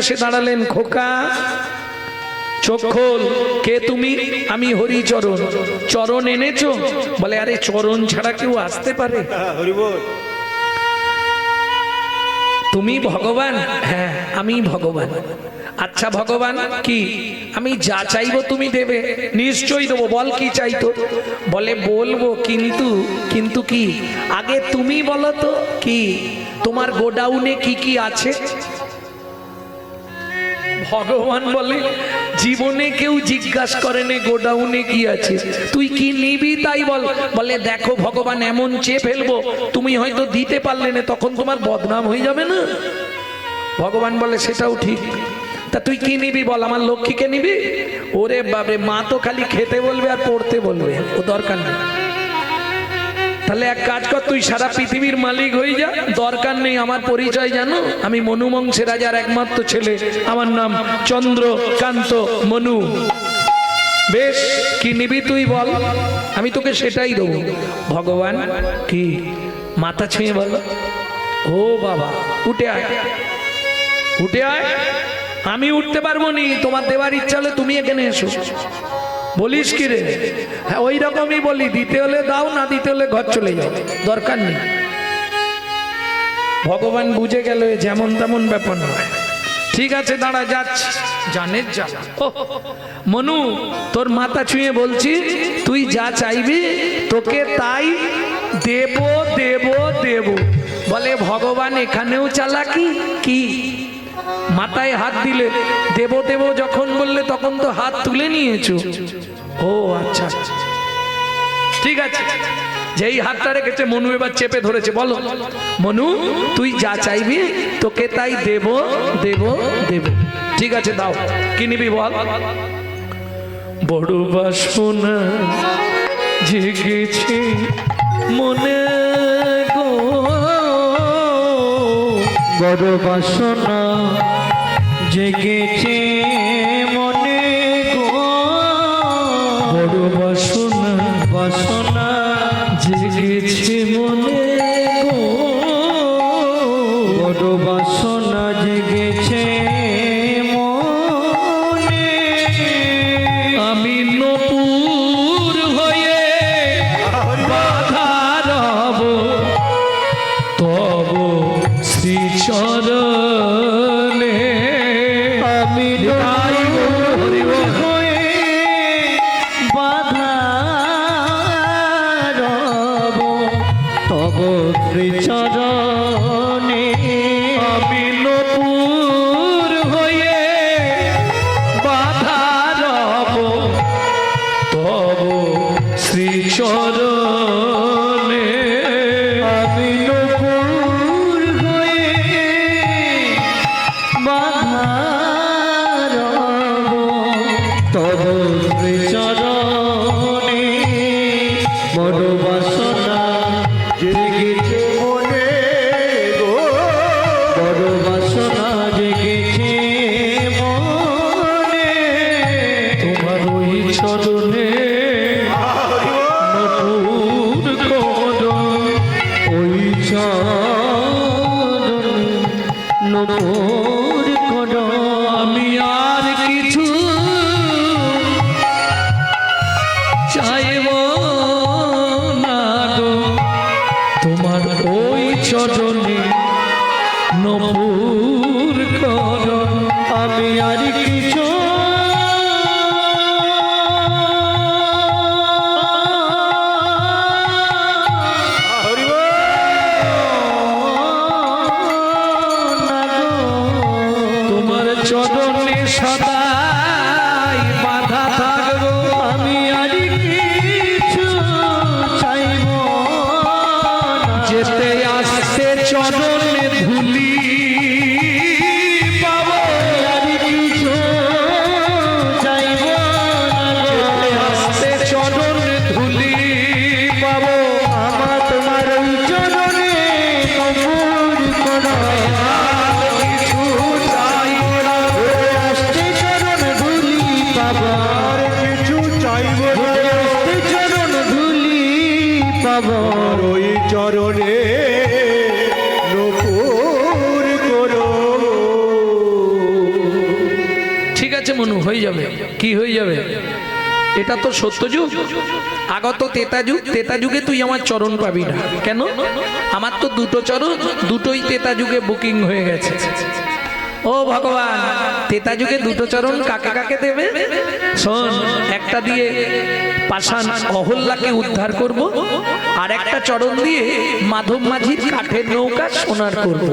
এসে দাঁড়ালেন, খোকা চোখ খোল, কে তুমি? আমি হরিচরণ। চরণ এনেছো? বলে আরে চরণ ছাড়া কেউ আসতে পারে? তুমি ভগবান? হ্যাঁ আমি ভগবান। আচ্ছা ভগবান কি? আমি যা চাইবো তুমি দেবে? নিশ্চয়ই দেবো। বল কি চাইতো? বলে বলবো, কিন্তু কিন্তু কি? আগে তুমি বলো তো কি তোমার গোডাউনে কি কি আছে? ভগবান বলে জীবনে কেউ জিজ্ঞাসা করেনি গোডাউনে কি আছে, তুই কি নিবি তাই বল। বলে দেখো ভগবান, এমন চেয়ে ফেলবো তুমি হয়তো দিতে পারলে না, তখন তোমার বদনাম হয়ে যাবে না। ভগবান বলে সেটাও ঠিক, তা তুই কি নিবি বল? আমার লক্ষ্মীকে নিবি? ওরে বাবা, মা তো খালি খেতে বলবে আর পড়তে বলবে, ও দরকার নেই। তাহলে এক কাজ কর, তুই সারা পৃথিবীর মালিক হয়ে যা, দরকার নেই। আমার পরিচয় জানো? আমি মনু বংশের রাজার একমাত্র ছেলে, আমার নাম চন্দ্রকান্ত মনু। বেশ, কি নিবি তুই বল, আমি তোকে সেটাই দেবো। ভগবান কি? মাথা ছুঁয়ে বল। ও বাবা, উঠে আয়, উঠে আয়। আমি উঠতে পারবো নি, তোমার দেওয়ার ইচ্ছা হলে তুমি এখানে এসো। বলিস কি রে? হ্যাঁ ওই রকমই বলি, দিতে হলে দাও, না দিতে হলে ঘর চলে যাও, দরকার নেই। ভগবান বুঝে গেল যেমন তেমন ব্যাপার নয়। ঠিক আছে দাঁড়া, যাচ্ছি। জানের যা মনু, তোর মাথা ছুঁয়ে বলছি, তুই যা চাইবি তোকে তাই দেব দেব দেব। বলে ভগবান এখানেও চালাকি কি? মাথায় হাত দিলে দেব দেব যখন বললে তখন তো হাত তুলে নিয়েছো। ও আচ্ছা, ঠিক আছে। যেই হাতটা রেখেছে মনু এবার চেপে ধরেছে। বলো মনু, তুই যা চাইবি তোকে তাই দেব দেব দেব। ঠিক আছে দাও, কি নিবি বল? বড় বাসনা জেগেছে মনে গো, বড় বাসনা জেগেছে মনে গো, বড় বাসনা বাসনা জেগেছে মনে গো, বড় বাসনা জেগেছে মনে। আমি নপুর হয়ে বাধা রব তব শ্রীচরণে। আমি নপুর হয়ে বাধা রব তব শ্রীচরণে। আমি নপুর হয়ে বাধা রব তব শ্রীচরণে। আমি নপুর হয়ে বাধা রব তব শ্রীচরণে। বড় বাসনা জেগেছে মনে গো, বড় বাসনা জেগেছে মনে। তোমার ওই চরণে নপুর করো, ওই চরণে নপুর করো। আমি আর কিছু চাইব না গো, তোমার ওই চরণে নপুর করো। আমি আর কিছু তোমার চরণে সদাই বাধা থাকবো। আমি আর কিছু চাইব না। যেতে আসতে চরণে ধুলি পাবো, আর কিছু চাইব না। যেতে আসতে চরণে ধুলি পাবো। আমার তোমার ওই চরণে নপুর করো। কিছু চাইব না, আসতে চরণ ধুলি পাবো। আর কিছু চাইব না, আসতে চরণ ধুলি পাবো। আর ওই চরণে নপুর করো। মনু, হয়ে যাবে। কি হয়ে যাবে? এটা তো সত্যযুগ, আগত তেতা যুগ। তেতা যুগে তুই আমার চরণ পাবি না। কেন? আমার তো দুটো চরণ, দুটোই তেতা যুগে বুকিং হয়ে গেছে। ও ভগবান, তেতা যুগে দুটো চরণ কাকে কাকে দেবে? শোন, একটা দিয়ে পাষাণ অহল্যাকে উদ্ধার করব, আর একটা চরণ দিয়ে মাধব মাঝির কাঠের নৌকা সোনার করব।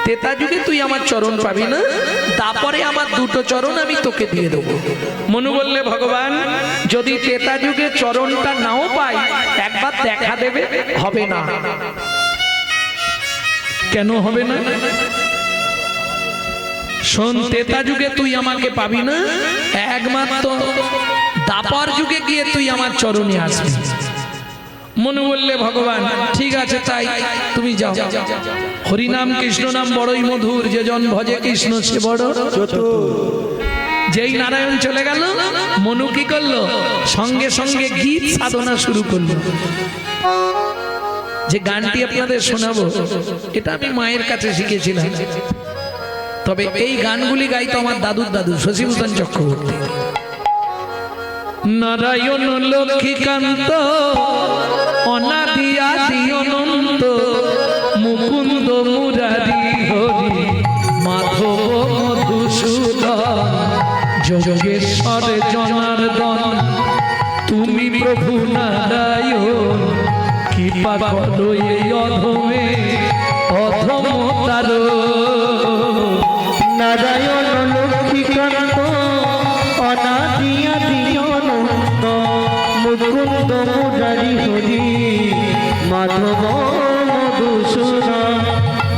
তেতা যুগে তুই আমার চরণ পাবি না, তারপরে আমার দুটো চরণ আমি তোকে দিয়ে দেবো। মনু বললে, ভগবান যদি তেতা যুগে চরণটা নাও পাই, একবার দেখা দেবে। হবে না। কেন হবে না? শোন, তেতা যুগে তুই আমাকে পাবি না, একমাত্র দাপর যুগে গিয়ে তুই আমার চরণে আসবি। মনু বললে, ভগবান ঠিক আছে, তাই তুমি যাও। হরিনাম কৃষ্ণ নাম বড়ই মধুর, যে জন ভজে কৃষ্ণ সে বড় চতুর। যেই নারায়ণ চলে গেল, মনু কি করলো? সঙ্গে সঙ্গে গীত সাধনা শুরু করলো। যে গানটি আপনাদের শোনাবো, এটা আমি মায়ের কাছে শিখেছিলাম। তবে এই গানগুলি গাইতো আমার দাদুর দাদু শশীভূষণ চক্রবর্তী। নারায়ণ লক্ষ্মীকান্ত অনাদি আদি অনন্ত, মুকুন্দ মুরারি হরি মাধব মধুসূদন, যোগেশ্বর জনার্দন তুমি প্রভু নারায়ণ, কৃপা করো এই অধমে অধম তারো। নারায়ণ লক্ষ্মীকান্ত অনাদি আদি অনন্ত, মুকুন্দ মুরারি হরি মাধব মধুসূদন,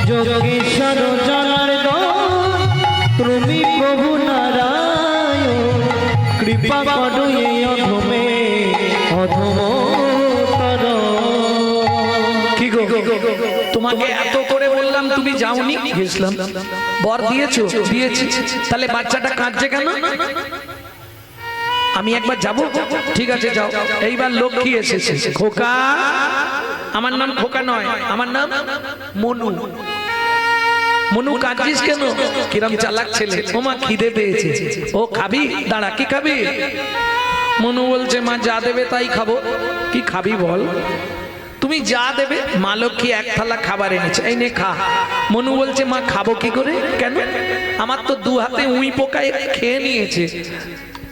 যোগেশ্বর জনার্দন তুমি প্রভু নারায়ণ, কৃপা করো এই অধমে অধম তর। কি গো, তোমাকে এত করে বললাম, তুমি যাওনি? গেছিলাম। বর দিয়েছো? দিয়েছি। তাহলে বাচ্চাটা কাঁদছে কেন? আমি একবার যাব। ঠিক আছে, যাও। এইবার লক্ষ্মী এসেছে। খোকা, আমার নাম খোকা নয়, আমার নাম মনু। মনু কাঁদছিস কেন? কিরম চালাক ছেলে। ও মা, খিদে পেয়েছে। ও খাবি? দাঁড়া, কি খাবি? মনু বলছে, মা যা দেবে তাই খাবো। কি খাবি বল? তুমি যা দেবে। মা লক্ষ্মী এক থালা খাবার এনেছে, এই নে খা। মনু বলছে, মা খাবো কি করে? কেন? আমার তো দু হাতে উই পোকায় খেয়ে নিয়েছে।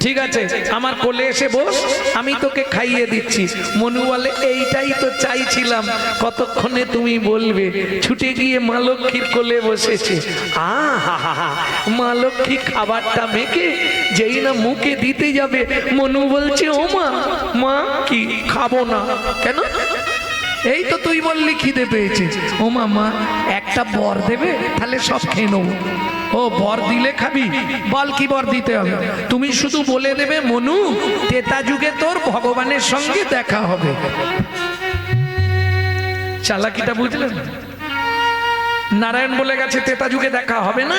ঠিক আছে, আমার কোলে এসে বস, আমি তোকে খাইয়ে দিচ্ছি। মনু বলে, এইটাই তো চাইছিলাম, কতক্ষণে তুমি বলবে। ছুটে গিয়ে মা লক্ষ্মীর কোলে বসেছে। মা লক্ষ্মী খাবারটা মেখে যেই না মুখে দিতে যাবে, মনু বলছে, ও মা, মা কি খাবো না? কেন? এই তো তুই বললি খিদে পেয়েছে। ও মা, একটা বর দেবে, তাহলে সব খেয়ে নেবো। ও বর দিলে খাবি? বল কি বর দিতে হবে? তুমি শুধু বলে দেবে, মনু তেতা যুগে তোর ভগবানের সঙ্গে দেখা হবে। চালাকিটা বুঝলেন? নারায়ণ বলে গেছে তেতা যুগে দেখা হবে না,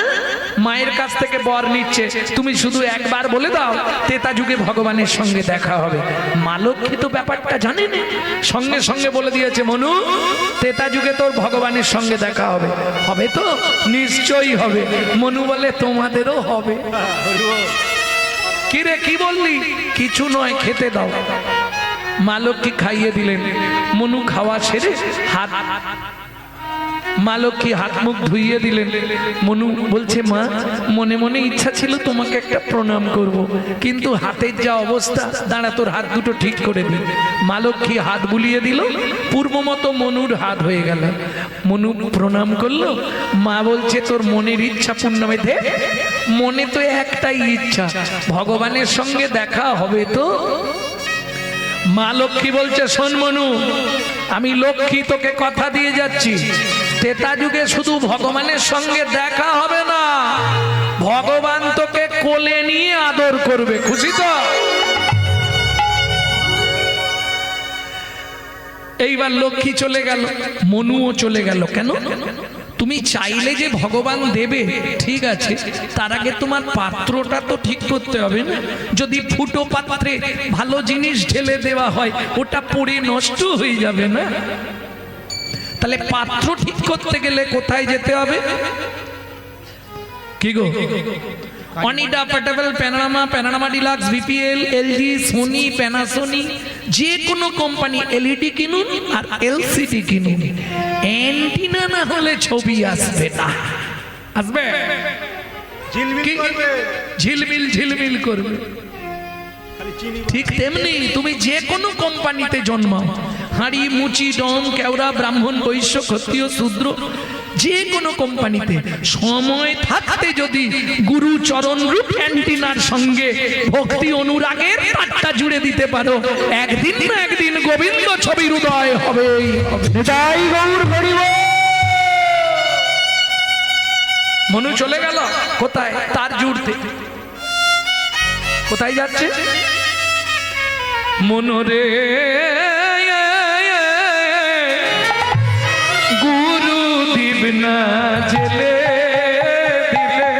মায়ের কাছ থেকে বর নিচ্ছে। তুমি শুধু একবার বলে দাও, তেতা যুগে ভগবানের সঙ্গে দেখা হবে। মা লক্ষ্মী তো ব্যাপারটা জানে না, সঙ্গে সঙ্গে বলে দিয়েছে, মনু তেতা যুগে তোর ভগবানের সঙ্গে দেখা হবে। হবে তো? নিশ্চয়ই হবে। মনু বলে, তোমাদেরও হবে। কিরে, কি বললি? কিছু নয়, খেতে দাও। মা লক্ষ্মী খাইয়ে দিলেন। মনু খাওয়া সেরে মা লক্ষ্মী হাত মুখ ধুইয়ে দিলেন। মনু বলছে, মা মনে মনে ইচ্ছা ছিল তোমাকে একটা প্রণাম করব, কিন্তু হাতের যা অবস্থা, দাঁড়া তোর হাত দুটো ঠিক করে দিল। মা লক্ষ্মী হাত বুলিয়ে দিল, পূর্ব মতো মনুর হাত হয়ে গেল। মনু প্রণাম করলো। মা বলছে, তোর মনের ইচ্ছা পূর্ণ হয়েছে? মনে তো একটাই ইচ্ছা, ভগবানের সঙ্গে দেখা হবে তো। মা লক্ষ্মী বলছে, শোন মনু, আমি লক্ষ্মী তোকে কথা দিয়ে যাচ্ছি, তেতা যুগে শুধু ভগবানের সঙ্গে দেখা হবে না, ভগবান তোকে কোলে নিয়ে আদর করবে। খুশি তো? এইবার লক্ষ্মী চলে গেল, মনুও চলে গেল। কেন? তুমি চাইলে যে ভগবান দেবে, ঠিক আছে, তার আগে তোমার পাত্রটা তো ঠিক করতে হবে না। যদি ফুটো পাত্রে ভালো জিনিস ঢেলে দেওয়া হয়, ওটা পড়ে নষ্ট হয়ে যাবে না? তাহলে পাত্র ঠিক করতে গেলে কোথায় যেতে হবে? কি গো, অনিডা, পেটাবেল, panorama deluxe, BPL, LG, Sony, Panasonic, যে কোনো কোম্পানি এলইডি কিনুন আর এলসিডি কিনুন, অ্যান্টিনা না হলে ছবি আসবে না। আসবে? ঝিলমিল কি? করবে। ঝিলমিল ঝিলমিল করবে। খালি চিনি ঠিক তেমনি তুমি যে কোনো কোম্পানিতে জন্মাও, হাঁড়ি, মুচি, ডম, কেওড়া, ব্রাহ্মণ, বৈশ্য, ক্ষত্রিয়, শূদ্র, যে কোনো কোম্পানিতে সময় থাকতে যদি গুরু চরণ রূপ অ্যান্টিনার সঙ্গে ভক্তি অনুরাগের তারটা জুড়ে দিতে পারো, একদিন না একদিন গোবিন্দ ছবির উদয় হবেই হবে। নিতাই গৌর হরি বল। মনু চলে গেল কোথায়? তার জুড়তে। কোথায় যাচ্ছে? মনরে গুরু দিব না জেলে দিলে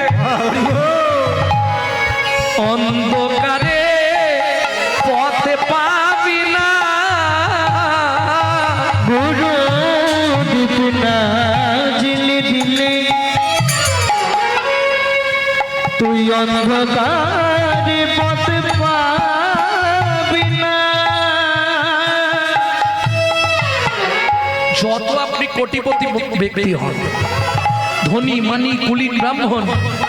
অন্ধকারে পথে পাবি না। গুরু দিবনা জিলে দিলে তুই অন্ধকারে পথ পাবি না। যত আপনি কোটিপতি ব্যক্তি হন, ধনী, মানি, কুলীন, ব্রাহ্মণ,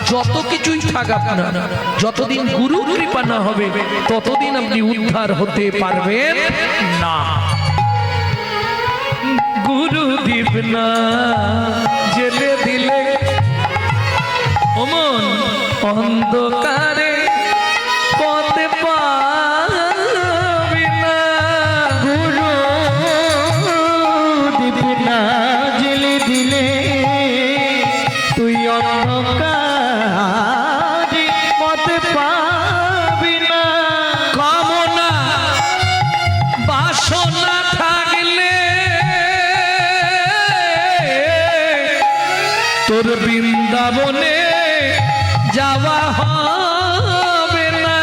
যত কিছুই থাক আপনার, যতদিন গুরু কৃপা না হবে ততদিন আপনি উদ্ধার হতে পারবেন না। গুরু দিব না জেলে দিলে ওমন অন্ধকারে পথে পাবি না। গুরু দিবনা জিলে দিলে তুই অন্ধকারে পথ পাবি না। কামনা বাসনা থাকলে তোর বৃন্দাবনে যাওয়া হবে না।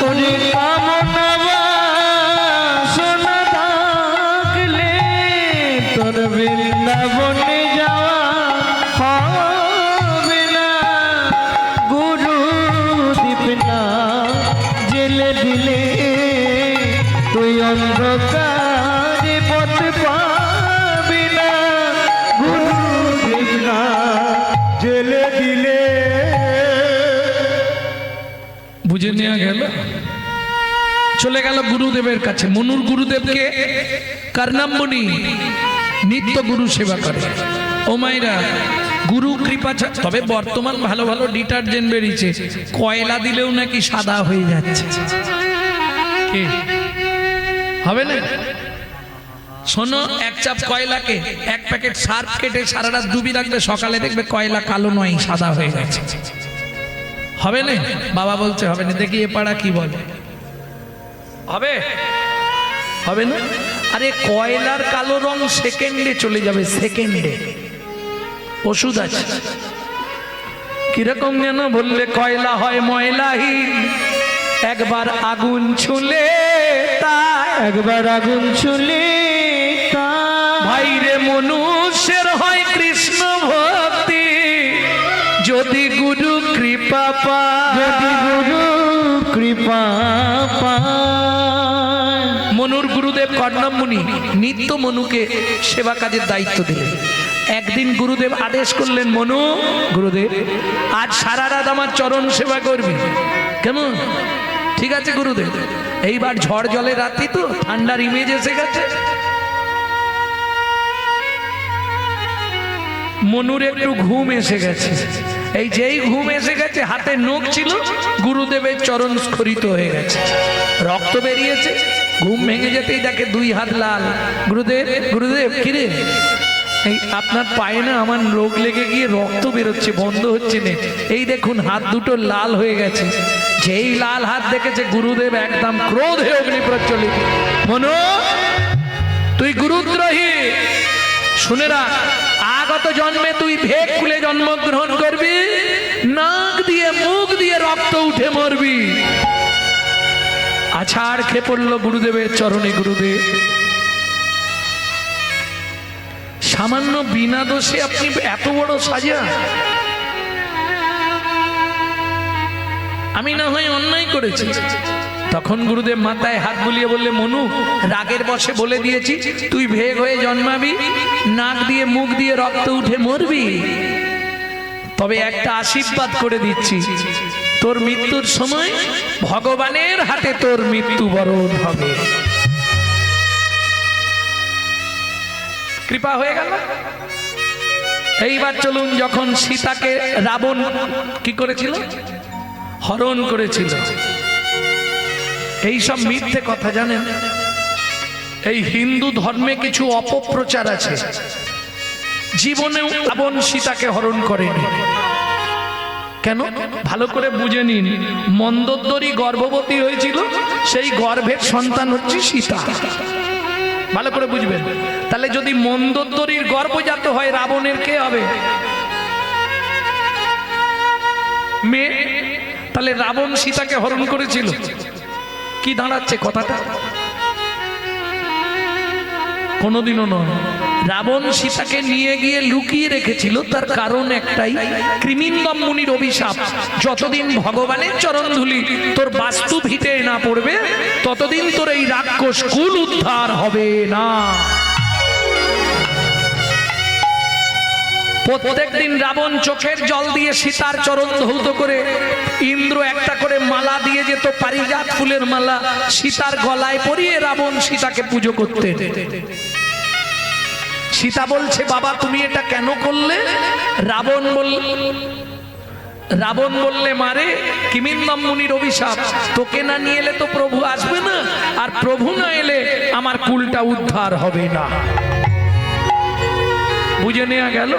ওরে কামনা বাসনা থাকলে তোর বৃন্দাবনে যাওয়া হবে না। গুরু দিবনা জেলে দিলে তুই অন্ধকারে পথ পাবি না। গুরু দিবনা জেলে দিলে বুঝে নেওয়া গেল। চলে গেল গুরুদেবের কাছে। মনুর গুরুদেবকে কারনাম্বনি নিত্য গুরু সেবা করে। ও মাইরা, গুরু কৃপা তবে বর্তমান ভালো ভালো ডিটারজেন্ট বেরিয়েছে, কয়লা দিলেও নাকি সাদা হয়ে যাচ্ছে। কি হবে না? শোনো, এক চাপ কয়লাকে এক প্যাকেট সার্ফ কেটে সারা রাত ডুবি রাখবে, সকালে দেখবে কয়লা কালো নয়, সাদা হয়ে গেছে। হবে না? বাবা বলছে হবে না। দেখি এ পাড়া কি বলে, হবে? হবে না? আরে কয়লার কালো রং সেকেন্ডে চলে যাবে, সেকেন্ডে। ওষুধ আছে কিরকম যেন বললে, কয়লা হয় ময়লাহীন, একবার আগুন ছুলে তাই, একবার আগুন ছুলে ভাইরে মনুষ্যের হয় কৃষ্ণ ভক্তি, যদি গুরু কৃপা পায়। যদি গুরু কৃপা পায়। মনুর গুরুদেব কর্ণমুনি নিত্য মনুকে সেবা কাজের দায়িত্ব দিলেন। একদিন গুরুদেব আদেশ করলেন, মনু, গুরুদেব আজ সারা রাত আমার চরণ সেবা করবি, কেমন? ঠিক আছে গুরুদেব। এইবার ঝড় জলের রাত্রি তো, ঠান্ডার ইমেজ এসে গেছে। মনুর একটু ঘুম এসে গেছে। এই যেই ঘুম এসে গেছে, হাতে নখ ছিল, গুরুদেবের চরণ স্খলিত হয়ে গেছে, রক্ত বেরিয়েছে। ঘুম ভেঙে যেতেই দেখে দুই হাত লাল। গুরুদেব, গুরুদেব কিরে, এই আপনার পায়ে না আমার রোগ লেগে গিয়ে রক্ত বেরোচ্ছে, বন্ধ হচ্ছে না। এই দেখুন হাত দুটো লাল হয়ে গেছে। যেই লাল হাত দেখেছে, গুরুদেব একদম ক্রোধে অগ্নি প্রজ্বলিত। মনু, তুই গুরুদ্রোহী, শুনে রাখ, আগত জন্মে তুই ভেক খুলে জন্মগ্রহণ করবি, নাক দিয়ে মুখ দিয়ে রক্ত উঠে মরবি। আছাড় খেয়ে পড়ল গুরুদেবের চরণে। গুরুদেব, সামান্য বিনা দোষে আপনি এত বড় সাজা, আমি না হয় অন্যায় করেছি। তখন গুরুদেব মাথায় হাত বুলিয়ে বললে, মনু, রাগের বশে বলে দিয়েছি তুই ভেগ হয়ে জন্মাবি, নাক দিয়ে মুখ দিয়ে রক্ত উঠে মরবি। তবে একটা আশীর্বাদ করে দিচ্ছি, তোর মৃত্যুর সময় ভগবানের হাতে তোর মৃত্যুবরণ হবে। কৃপা হয়ে গেল। এইবার চলুন, যখন সীতাকে রাবণ কি করেছিল? হরণ করেছিল। এই সব মিথ্যে কথা জানেন? এই হিন্দু ধর্মে কিছু অপপ্রচার আছে। জীবনেও রাবণ সীতাকে হরণ করেনি। কেন? ভালো করে বুঝে নিন। মন্দোদরী গর্ভবতী হয়েছিল, সেই গর্ভের সন্তান হচ্ছে সীতা। ভালো করে বুঝবেন। তাহলে যদি মন্দোদরীর গর্ভজাত হয়, রাবণের কে হবে? মেয়ে। তাহলে রাবণ সীতাকে হরণ করেছিল। কি দাঁড়াচ্ছে কথাটা? কোনোদিনও নয়। রাবণ সীতাকে নিয়ে গিয়ে লুকিয়ে রেখেছিল, তার কারণ একটাই, কৃমিন্দম মুনির অভিশাপ। যতদিন ভগবানের চরণধুলি তোর বাস্তু ভিটে না পড়বে, ততদিন তোর এই রাক্ষস কুল উদ্ধার হবে না। প্রত্যেকদিন রাবণ চোখের জল দিয়ে সীতার চরণ ধৌত করে, ইন্দ্র একটা করে মালা দিয়ে যেত, পারিজাত ফুলের মালা, সীতার গলায় পরিয়ে রাবণ সীতাকে পুজো করতে। সীতা বলছে, বাবা তুমি এটা কেন করলে? রাবণ বললে, মারে, কিমিন্দম মুনির অভিশাপ, তোকে না নিয়ে এলে তো প্রভু আসবে না, আর প্রভু না এলে আমার কুলটা উদ্ধার হবে না। বুঝে নেওয়া গেল।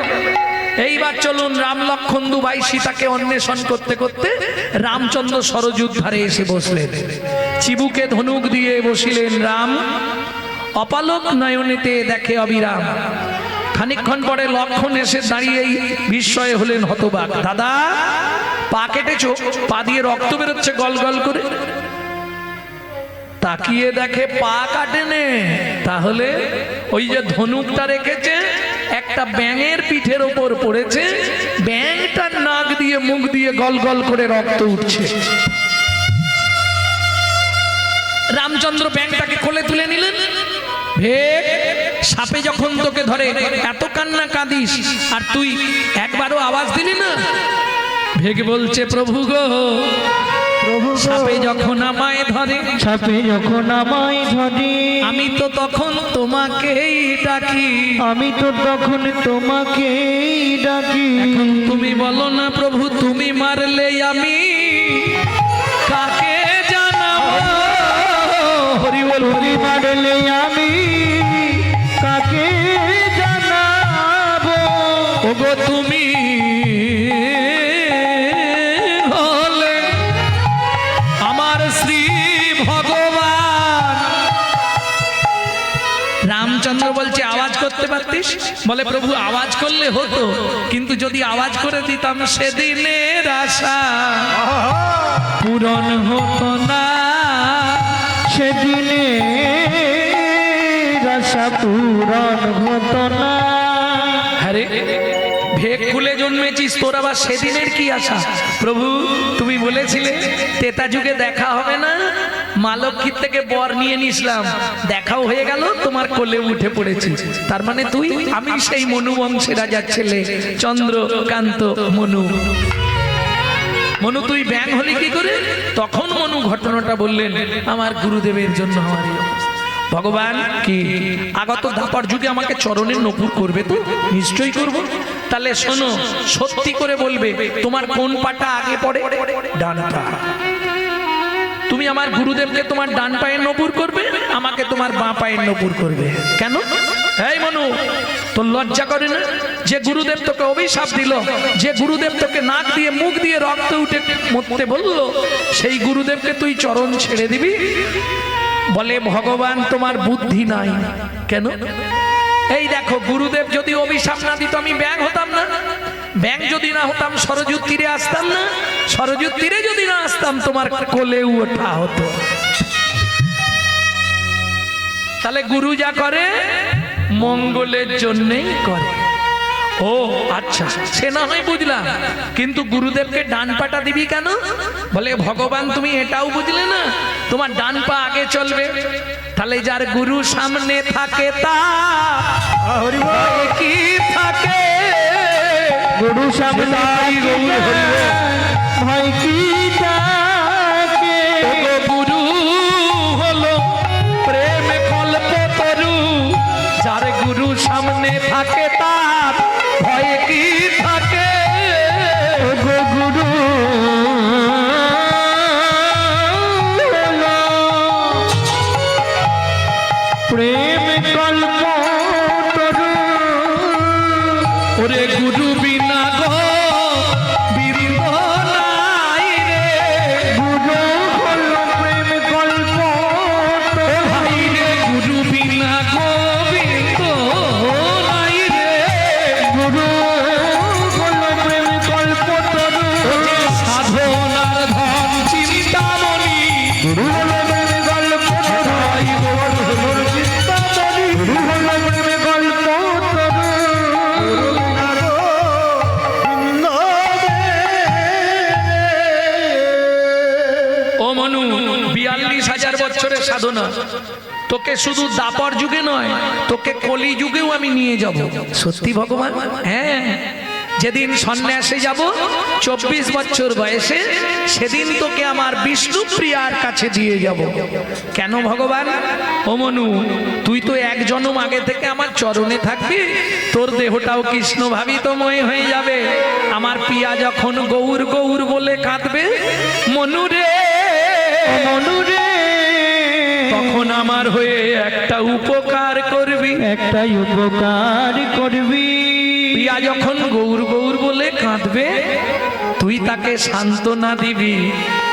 এইবার চলুন, রাম লক্ষ্মণ দুভাই সীতাকে অন্বেষণ করতে করতে রামচন্দ্র সরযূর ধারে এসে বসলেন। চিবুকে ধনুক দিয়ে বসিলেন রাম, অপালক নয়নেতে দেখে অবিরাম। খানিকক্ষণ পরে লক্ষ্মণ এসে দাঁড়িয়েই বিস্ময়ে হলেন হতবাক। দাদা, পা কেটেছো? পা দিয়ে রক্ত বেরোচ্ছে গল গল করে। তাকিয়ে দেখে পা কাটেনে, তাহলে ওই যে ধনুকটা রেখেছে একটা ব্যাঙের পিঠের ওপর পড়েছে, ব্যাঙটার নাক দিয়ে মুখ দিয়ে গল গল করে রক্ত উঠছে। রামচন্দ্র ব্যাঙটাকে কোলে তুলে নিলেন। ভেগ, সাপে যখন তোকে ধরে এত কান্না কাঁদিস, আর তুই একবারও আওয়াজ দিলি না। ভেগ বলছে, প্রভু গো, সাপে যখন আমায় ধরে, সাপে যখন আমায় ধরে, আমি তো তখন তোমাকেই ডাকি, আমি তো তখন তোমাকেই ডাকি। এখন তুমি বলো না প্রভু, তুমি মারলে আমি কাকে জানাবো? হরি বল, তুমি মারলে আমি কাকে জানাবো? ওগো তুমি হলে আমার শ্রী ভগবান। রামচন্দ্র বলছে, আওয়াজ করতে পারতিস? বলে, প্রভু আওয়াজ করলে হতো, কিন্তু যদি আওয়াজ করে দিতাম সেদিনের আশা পূরণ হতো না। সেদিনে আশা পূরণ হতো না। আরে ভেগ খুলে জন্মেছিস, তোর আবার সেদিনের কি আশা? প্রভু তুমি বলেছিলে তেতা যুগে দেখা হবে না, মা লক্ষ্মীর থেকে বর নিয়ে নিছিলাম, দেখাও হয়ে গেল, তোমার কোলে উঠে পড়েছি। তার মানে তুই, আমি সেই মনু বংশের রাজার ছেলে চন্দ্রকান্ত মনু। মনু তুই ব্যাং হলি কি করে? তখন মনু ঘটনাটা বললেন, আমার গুরুদেবের জন্য আমার এই অবস্থা। ভগবান কি আগত দাপর যুগে আমাকে চরণের নপুর করবে তো? নিশ্চয়ই করব। তাহলে শোনো, সত্যি করে বলবে তোমার কোন পাটা আগে পড়ে? ডান পা। তুমি আমার গুরুদেবকে তোমার ডান পায়ের নপুর করবে, আমাকে তোমার বাঁ পায়ের নপুর করবে। কেন? এই মনু, তোর লজ্জা করে না? যে গুরুদেব তোকে অভিশাপ দিল, যে গুরুদেব তোকে নাক দিয়ে মুখ দিয়ে রক্ত উঠে মরতে বললো, সেই গুরুদেবকে তুই চরণ ছেড়ে দিবি? বলে, ভগবান তোমার বুদ্ধি নাই। কেন? এই দেখো, গুরুদেব যদি অভিশাপ না দিত আমি ব্যাং হতাম না, ব্যাং যদি না হতাম সরযূর তীরে আসতাম না, সরযূর তীরে যদি না আসতাম তোমার কোলে ওঠা হতো। তাহলে গুরু যা করে মঙ্গলের জন্যই করে। ও আচ্ছা, সে না হয় বুঝলাম, কিন্তু গুরুদেবকে ডান পাটা দিবি কেন? বলে ভগবান তুমি এটাও বুঝলে না, তোমার ডান পা আগে চলবে, তাহলে যার গুরু সামনে থাকে তা হরি বল। ভয় কি থাকে? গুরু সামনে গৌর হরি বল। ভয় কি থাকে? ওগো গুরু হলো প্রেম কল্প তরু, যার গুরু সামনে থাকে তার ভয় কি থাকে? ওগো গুরু হলো প্রেম কল্প তরু। ওরে গুরু বিনা গো বৃন্দ নাই রে, গুরু হলো প্রেম কল্প তরু। ভাই রে গুরু বিনা গোবিন্দ নাই রে, গুরু হলো প্রেম কল্প তরু। সাধনার ধন চিন্তামণি, গুরু হলো প্রেম কল্প তরু। ভাই গৌর হলো চিন্তামণি। গুরু হলো প্রেম কল্প তরু। ও মনু, 42,000 বছরের সাধনা, তোকে শুধু দাপর যুগে নয়, তোকে কলি যুগেও আমি নিয়ে যাব। সত্যি ভগবান? হ্যাঁ, যেদিন সন্ন্যাসে যাব 24 বছর বয়সে, সেদিন তোকে আমার বিষ্ণু প্রিয়ার কাছে দিয়ে যাব। কেন ভগবান? ও মনু, তুই তো এক জন্ম আগে থেকে আমার চরণে থাকবি, তোর দেহটাও কৃষ্ণ ভাবিতময় হয়ে যাবে। আমার প্রিয়া যখন গৌর গৌর বলে কাঁদবে, মনু রে মনু রে, তখন আমার হয়ে একটা উপকার করবি। একটাই উপকার করবি। প্রিয়া যখন গৌর গৌর বলে কাঁদবে, তুই তাকে সান্ত্বনা দিবি,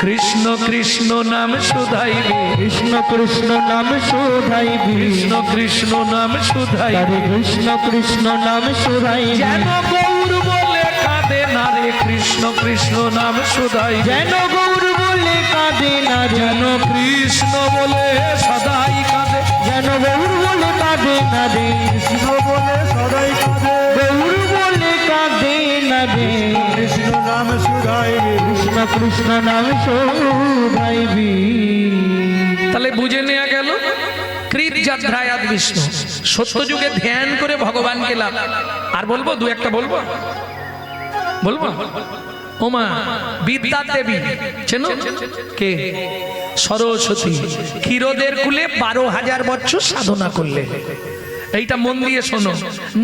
কৃষ্ণ কৃষ্ণ নাম শুধাইবি, কৃষ্ণ কৃষ্ণ নাম শোধাইবি। কৃষ্ণ কৃষ্ণ নাম শুধাইবি। তারে কৃষ্ণ কৃষ্ণ নাম শোধাইবি। যেন গৌর বলে কাঁদে না রে, কৃষ্ণ কৃষ্ণ নাম শুধাইবি। যেন গৌর বলে কাঁদে না রে, যেন কৃষ্ণ বলে সদাই কাঁদে, যেন গৌর বলে কাঁদে না রে, কৃষ্ণ বলে সদাই কাঁদে, গৌর বলে কাঁদে না রে। কৃষ্ণ নাম শুধাইবে। কৃষ্ণ কৃষ্ণ নাম শোধাইবি। তাহলে বুঝে নেওয়া গেল কৃত যাত্রায়াত বিষ্ণু, সত্য যুগে ধ্যান করে ভগবানকে লাভ। আর বলবো দু একটা বলবো বলবো ওমা বিদ্যা দেবী চেনো? কে? সরস্বতী। ক্ষীরদের কুলে 12,000 বছর সাধনা করলে। এইটা মন দিয়ে শোনো।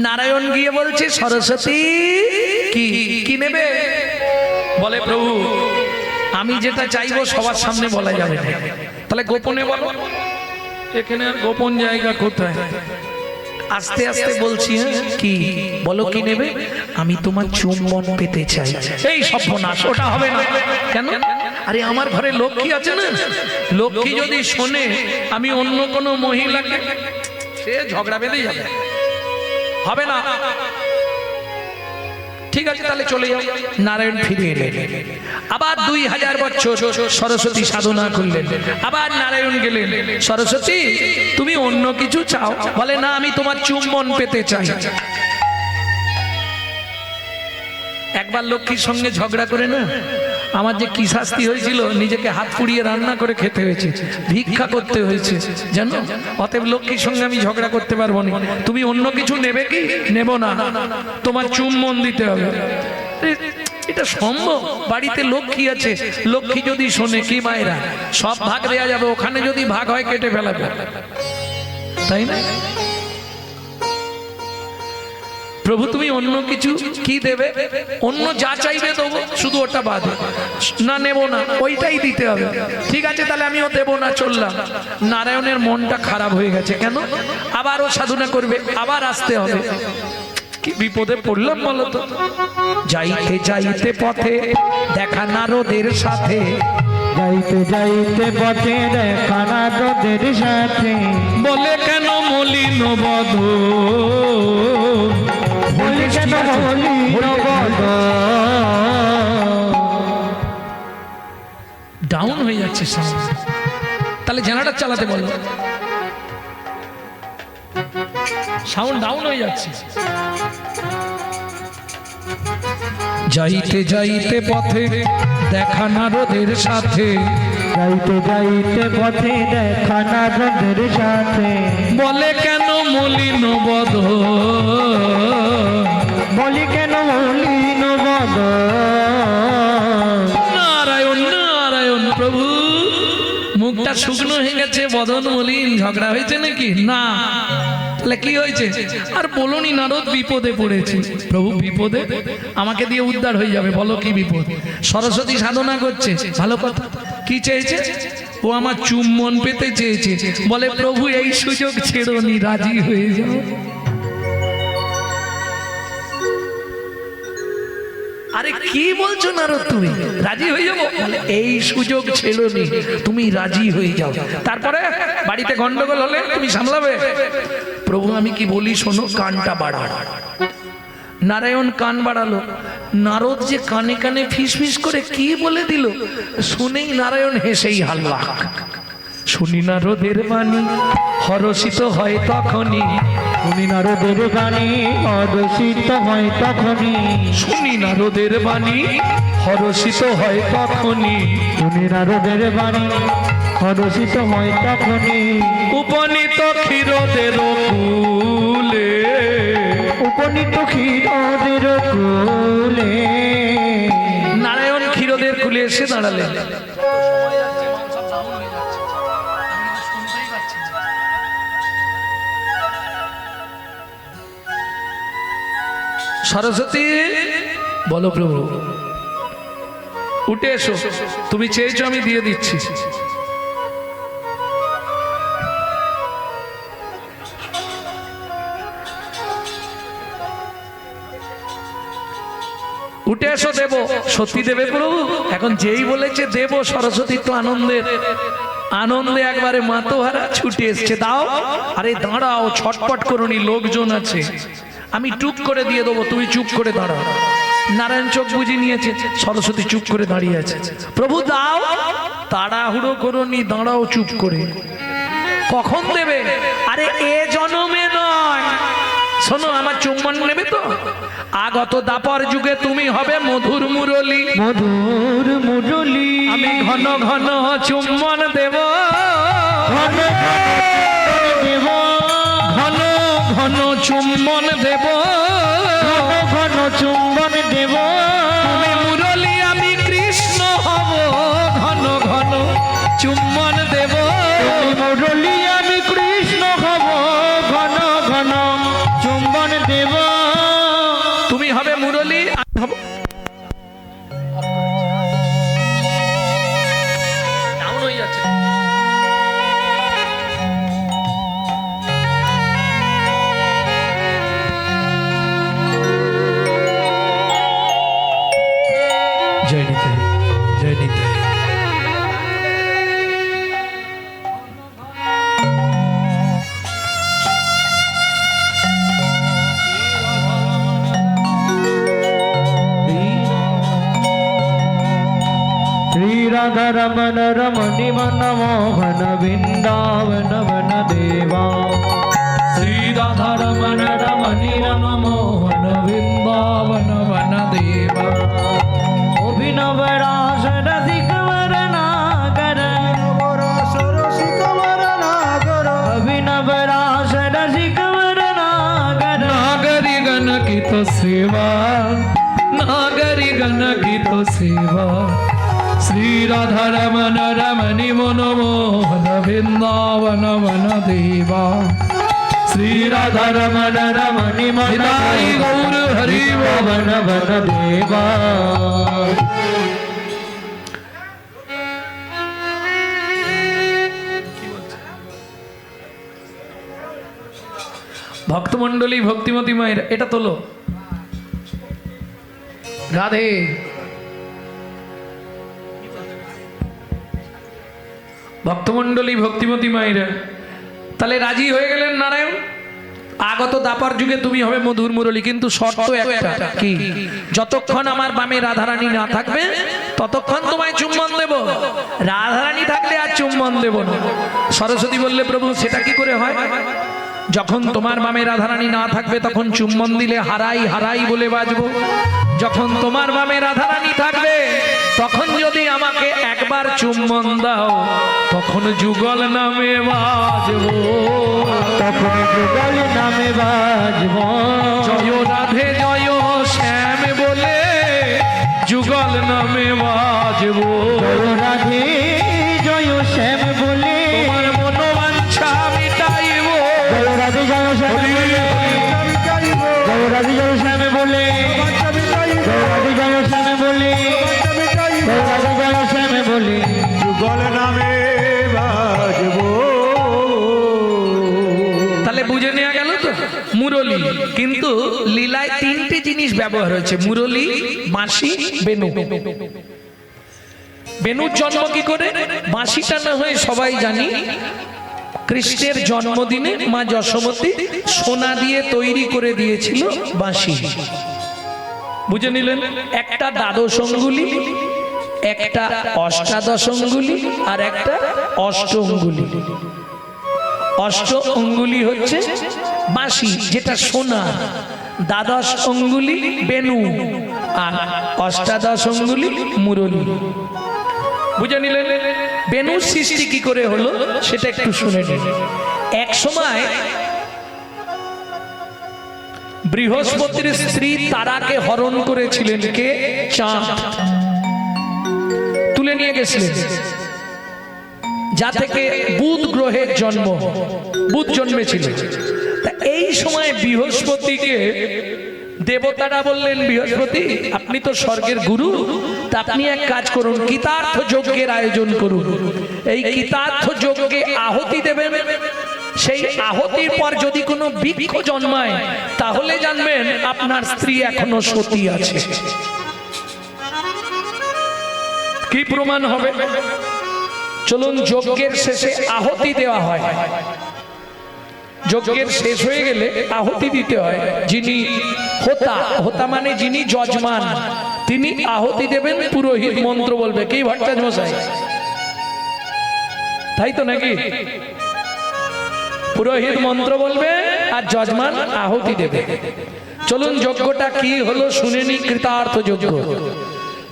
নারায়ণ গিয়ে বলছে সরস্বতী কি কি নেবে? বলে প্রভু আমি যেটা চাইবো সবার সামনে বলা যাবে না, তাহলে গোপনে বলো। এখানে আর গোপন জায়গা কোথায়? আস্তে আস্তে বলছি। হ্যাঁ কি বলো, কি নেবে? আমি তোমার চুম্বন পেতে চাই। এই সর্বনাশ, ওটা হবে না। কেন? আরে আমার ঘরে লক্ষ্মী আছে না, লক্ষ্মী যদি শোনে আমি অন্য কোনো মহিলাকে, সে ঝগড়া বেঁধে যাবে, হবে না। ঠিক আছে তাহলে চলে যাও। নারায়ণ ফিরে এলেন, আবার 2000 বছর সরস্বতী সাধনা করলেন, আবার নারায়ণ গেলেন, সরস্বতী তুমি অন্য কিছু চাও? বলে না, আমি তোমার চুম্বন পেতে চাই। একবার লক্ষ্মীর সঙ্গে ঝগড়া করে না আমার যে কি শাস্তি হয়েছিল, নিজেকে হাত পুড়িয়ে রান্না করে খেতে হয়েছে, ভিক্ষা করতে হয়েছে জানো। অতএব লক্ষ্মীর সঙ্গে আমি ঝগড়া করতে পারবো না। তুমি অন্য কিছু নেবে কি? নেব না, তোমার চুম্বন দিতে হবে। এটা সম্ভব? বাড়িতে লক্ষ্মী আছে, লক্ষ্মী যদি শোনে, কি মায়েরা সব ভাগ দেয়া যাবে, ওখানে যদি ভাগ হয় কেটে ফেলাবে, তাই না? প্রভু তুমি অন্য কিছু কি দেবে? অন্য যা চাইবে দেবো, শুধু ওটা বাদে। না নেব না, ওইটাই দিতে হবে। ঠিক আছে তাহলে আমিও দেবো না, চললাম। নারায়ণের মনটা খারাপ হয়ে গেছে। কেন? আবারও সাধনা করবে, আবার আসতে হবে। কি বিপদে পড়লাম বলো তো। যাইতে যাইতে পথে দেখা নারদের সাথে, যাইতে যাইতে পথে দেখা নারদের সাথে, বলে কেন মলিন বধ, বলি কেন মলিন বধ। ডাউন হয়ে যাচ্ছে সাউন্ড, তাহলে জেনারেটর চালাতে বলো। সাউন্ড ডাউন হয়ে যাচ্ছে। যাইতে যাইতে পথে দেখা নারদের সাথে, যাইতে যাইতে পথে দেখা নারদের সাথে, বলে কেন মলিন বদন, বলি কেন মলিন বদন। নারায়ণ নারায়ণ। প্রভু মুখটা শুকনো হয়ে গেছে, বদন মলিন, ঝগড়া হয়েছে নাকি? না। তাহলে কি হয়েছে? আর বলনি, নারদ বিপদে পড়েছে। প্রভু বিপদে? আমাকে দিয়ে উদ্ধার হয়ে যাবে, বলো কি বিপদ? সরস্বতী সাধনা করছে, ভালো কথা। কি চেয়েছে? ও আমার চুম্বন পেতে চেয়েছে। বলে প্রভু এই সুযোগ ছেড়োনি, রাজি হয়ে যাও। আরে কি বলছো নারদ, তুমি রাজি হয়ে যাবো? বলে এই সুযোগ ছেড়োনি, তুমি রাজি হয়ে যাও। তারপরে বাড়িতে গন্ডগোল হলে তুমি সামলাবে? প্রভু আমি কি বলি শোনো, কানটা বাড়াও। নারায়ণ কান বাড়ালো। নারদ যে কানে কানে ফিস ফিস করে কি বলে দিল, শুনেই নারায়ণ হেসেই হাল্লা। শুনি নারদের বাণী হরষিত হয় তখনই, শুনি নারদের বাণী অদূষিত হয় তখনই, শুনি নারদের বাণী হরষিত হয় তখনই, শুনি নারদের বাণী অদূষিত হয় তখনই, উপনীত ক্ষীরদের কুলে, উপনীত ক্ষীরদের কোলে। নারায়ণ ক্ষীরদের কুলে এসে দাঁড়ালেন। সরস্বতী বলো প্রভু, উঠে এসো, তুমি চেয়েছো আমি দিয়ে দিচ্ছি। উঠে এসো, দেব। সত্যি দেবে প্রভু? এখন যেই বলেছে দেব, সরস্বতী তো আনন্দের আনন্দে একবারে মাতোহারা ছুটে এসছে। দাও। আরে দাঁড়াও, ছটপট করুনি, লোকজন আছে, আমি টুক করে দিয়ে দেবো, তুমি চুপ করে দাঁড়াও। নারায়ণ চোখ বুঝে নিয়েছে, সরস্বতী চুপ করে দাঁড়িয়ে আছে। প্রভু দাও। তাড়াহুড়ো করুনি, দাঁড়াও চুপ করে। কখন দেবে? আরে এ জনমে নয়। শোনো, আমার চুম্বন নেবে তো? আগত দাপর যুগে তুমি হবে মধুর মুরলী, মধুর মুরলী, আমি ঘন ঘন চুম্বন দেব, ঘন দেব, ঘন ঘন চুম্বন দেব, ঘন চুম্বন দেব। তুমি মুরলী আমি কৃষ্ণ হব, ঘন ঘন চুম্বন দেব, তুমি মুরলী আমি কৃষ্ণ হব, ঘন ঘন চুম্বন দেব। তুমি হবে মুরলী আমি হব। ডাউন হয়ে যাচ্ছে। জয় নিতাই, জয় নিতাই। श्री राधा रमन रमणि मन मोहन वृंदावन वन देवा, श्री राधा रमन रमणि रम मोहन वृंदावन वन देवा, अभिनव रास रसिक वरनागर, अभिनव रास रसिक वरनागर। नागरी गण की तो सेवा, नागरी गण की तो सेवा, श्री राधा रमन रमणि मन मोहन वृंदावन वन देवा, श्री राधा रमन रमणि मन गौर हरि वन वन देवा। ভক্তমণ্ডলী ভক্তিমতী মায়ের এটা তোলো। রাধে। ভক্তমণ্ডলী ভক্তিমতী মায়েরা তাহলে রাজি হয়ে গেলেন নারায়ণ। আগত দাপার যুগে তুমি হবে মধুর মুরলী, কিন্তু শর্ত একটা, কি? যতক্ষণ আমার বামে রাধারানী না থাকবে ততক্ষণ তোমায় চুম্বন দেব, রাধারানী থাকলে আর চুম্বন দেব না। সরস্বতী বললে প্রভু সেটা কি করে হয়? যখন তোমার বামে রাধারানী না থাকবে তখন চুম্বন দিলে হারাই হারাই বলে বাজবো। যখন তোমার বামে রাধারানী থাকবে তখন যদি আমাকে একবার চুম্বন দাও তখন যুগল নামে বাজবো। তখন যুগল নামে বাজব। জয় রাধে জয় শ্যাম বলে যুগল নামে বাজবো। জয় রাধে জয় শ্যাম বলে তোমার মনোবাঞ্ছা মিটাইবো। জয় রাধে জয় শ্যাম বলে আমি চাইব জয় রাধে জয় শ্যাম বলে আমি চাইব জয় রাধে জয় শ্যাম বলে আমি চাইব জয় রাধে জয় শ্যাম বলে যুগল নামে বাজব। তাহলে বুঝে নেওয়া গেল তো মুরলী। কিন্তু লীলায় তিনটি জিনিস ব্যবহার হয়েছে, মুরলী, বাঁশি, বেনু। বেনুর জন্ম কি করে? বাঁশিটা না হয় সবাই জানি, কৃষ্ণের জন্মদিনে মা যশোমতী সোনা দিয়ে তৈরি করে দিয়েছিল বাঁশি। বুঝে নিলেন? একটা দ্বাদশ অঙ্গুলি, একটা অষ্টাদশ অঙ্গুলি, আর একটা অষ্ট অঙ্গুলি। অষ্ট অঙ্গুলি হচ্ছে বাঁশি যেটা সোনা, দ্বাদশ অঙ্গুলি বেনু, আর অষ্টাদশ অঙ্গুলি মুরলী। বুঝে নিলেন? বেনুর সৃষ্টি কি করে হলো সেটা একটু শুনে নিন। এক সময় বৃহস্পতির স্ত্রী তারাকে হরণ করেছিলেন কে? চাঁদ। তুলে নিয়ে গেছিলেন, যা থেকে বুধ গ্রহের জন্ম, বুধ জন্মেছিল। তা এই সময় বৃহস্পতিকে দেবতারা বললেন, বৃহস্পতি আপনি তো স্বর্গের গুরু, তা আপনি এক কাজ করুন, কৃতার্থ যজ্ঞের আয়োজন করুন। এই কৃতার্থ যজ্ঞে আহুতি দেবেন, সেই আহুতির পর যদি কোনো বৃক্ষ জন্মায় তাহলে জানবেন আপনার স্ত্রী এখনো সতী আছে। কি প্রমাণ হবে? চলুন, যজ্ঞের শেষে আহুতি দেওয়া হয়। যজ্ঞের শেষ হয়ে গেলে আহুতি দিতে হয়। যিনি হোতা, হোতা মানে যিনি যজমান, তিনি আহুতি দেবেন, পুরোহিত মন্ত্র বলবে। কি ভট্টাচার্য মশাই, তাই তো নাকি? পুরোহিত মন্ত্র বলবে আর যজমান আহুতি দেবে। চলুন যজ্ঞটা কি হলো শুনে নি। কৃতার্থ যজ্ঞ।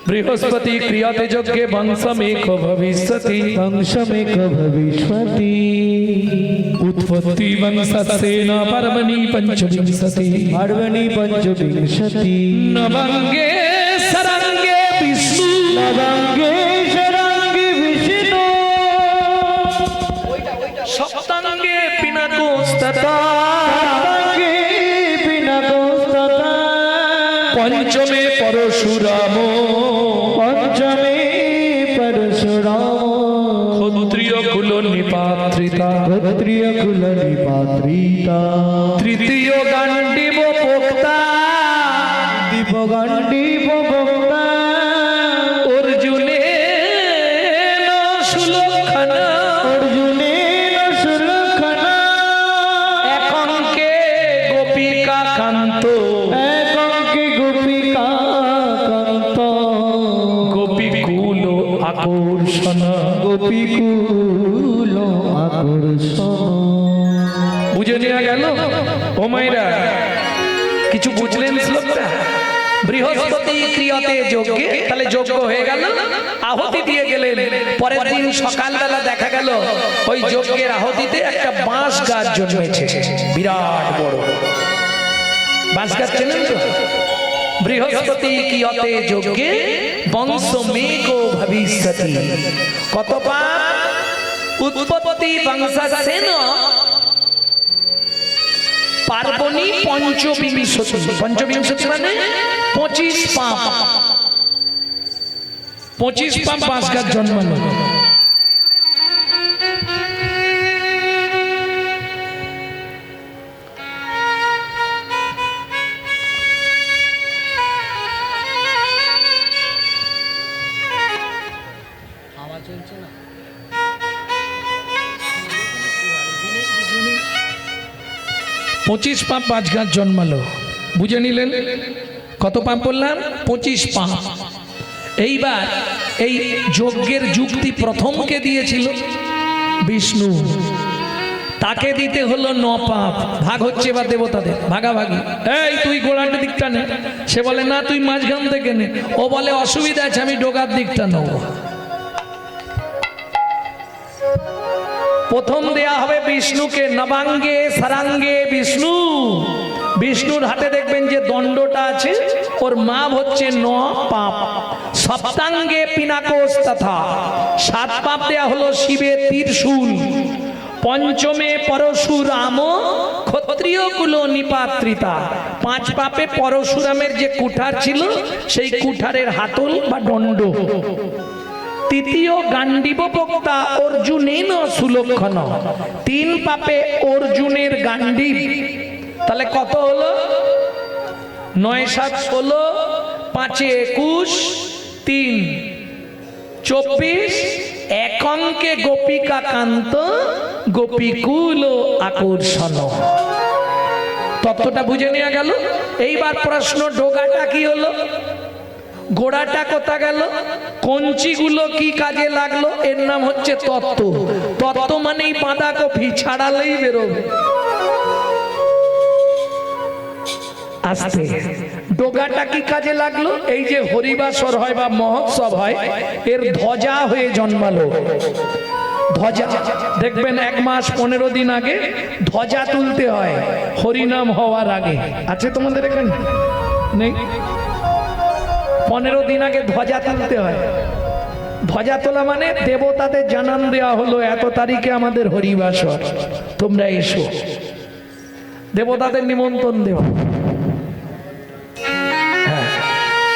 বৃহস্পতি ক্রিয়াতে যজ্ঞে বংশমেক ভবিষ্যতি, বংশমেক ভবিষ্যতি, উৎপত্তি বংশস্যেন পার্বণী পঞ্চবিংশতি, পার্বণী পঞ্চবিংশতি, নবঙ্গে সরঙ্গে বিষ্ণু, নবঙ্গে শরঙ্গে বিষ্ণু, সপ্তাঙ্গে পিনাকোস্ততা, সপ্তাঙ্গে পিনাকোস্ততা, পঞ্চমে পরশুরাম, পঞ্চমে পরশুরাম, ক্ষত্রিয় কুল নিপাত্রিতা, ক্ষত্রিয় কুল নিপাত্রিতা, তৃতীয় গান্ডীব পোক্তা, দীপগান্ডীব ভক্তা, অর্জুনে সুলক্ষণা, অর্জুনেন সুলক্ষণা, একাঙ্কে গোপিকা কান্ত, একাঙ্কে গোপিকা কান্ত, গোপীকুল আকর্ষণ। গোপীকুল আকর্ষণ। বুঝে নেওয়া গেল? ও মায়েরা, কিছু বুঝলেন শ্লোকটা? বৃহস্পতি ক্রিয়াতে যজ্ঞে, তাহলে যজ্ঞ হয়ে গেল, আহুতি দিয়ে গেলেন। পরের দিন সকালবেলা দেখা গেল ওই যজ্ঞের আহুতিতে একটা বাঁশ গাছ জন্মেছে, বিরাট বড় বাঁশ গাছ। চেনেন তো? বৃহস্পতি ক্রিয়াতে যজ্ঞে বংশমেক ভবিষ্যতি। কত পাপ? উৎপত্তি বংশস্যেন পার্বণী পঞ্চবিংশতি। পঞ্চবিংশতি মানে 25 পাপ। 25 পাপ বাঁশ গাছ জন্মালো। চলছে না। 25 পাপ বাঁশ গাছ জন্মালো। বুঝে নিলেন? কত পাপ বললাম? 25 পাপ। এইবার এই যজ্ঞের যুক্তি প্রথমকে দিয়েছিল বিষ্ণু। তাকে দিতে হলো 9 পাপ। ভাগ হচ্ছে এবার দেবতাদের ভাগাভাগি। এই তুই গোড়ার দিকটা নে, সে বলে না তুই মাঝখান থেকে নে, ও বলে অসুবিধা আছে আমি ডোগার দিকটা নেব। প্রথম দেয়া হবে বিষ্ণুকে, নবাঙ্গে সারাঙ্গে বিষ্ণু। বিষ্ণুর হাতে দেখবেন যে দণ্ডটা আছে, ওর মাপ হচ্ছে 9 পাপ। সপ্তাঙ্গে পিনাকোষ তথা 7 পাপ দেয়া হলো শিবের ত্রিশূল। পঞ্চমে পরশুরাম ক্ষত্রিয় কুল নিপাত্রিতা। 5 পাপে পরশুরামের যে কুঠার ছিল সেই কুঠারের হাতল বা দণ্ড। তৃতীয় গান্ডীব বক্তা অর্জুনেন সুলক্ষণ। 3 পাপে অর্জুনের গান্ডীব। তাহলে কত হলো? 9 7 16, 5 21, 3 24, এক অঙ্কে গোপিকা কান্ত গোপীকুল আকর্ষণ। তত্ত্বটা বুঝে নেওয়া গেল। এইবার প্রশ্ন, ডোগাটা কি হলো? গোড়াটা কোথা গেল? কঞ্চিগুলো কি কাজে লাগলো? এর নাম হচ্ছে তত্ত্ব। তত্ত্ব মানেই বাঁধাকপি, ছাড়ালেই বেরোবে। আস্তে, ডোগাটা কি কাজে লাগলো? এই যে হরিবাসর হয় বা মহোৎসব হয়, এর ধ্বজা হয়ে জন্মালো। ধ্বজা দেখবেন 1 মাস 15 দিন আগে ধ্বজা তুলতে হয় হরিনাম হওয়ার আগে। আছে তোমাদের এখানে? নেই? 15 দিন আগে ধ্বজা তুলতে হয়। ধ্বজা তোলা মানে দেবতাদের জানান দেওয়া হলো এত তারিখে আমাদের হরিবাসর, তোমরা এসো। দেবতাদের নিমন্ত্রণ দেওয়া।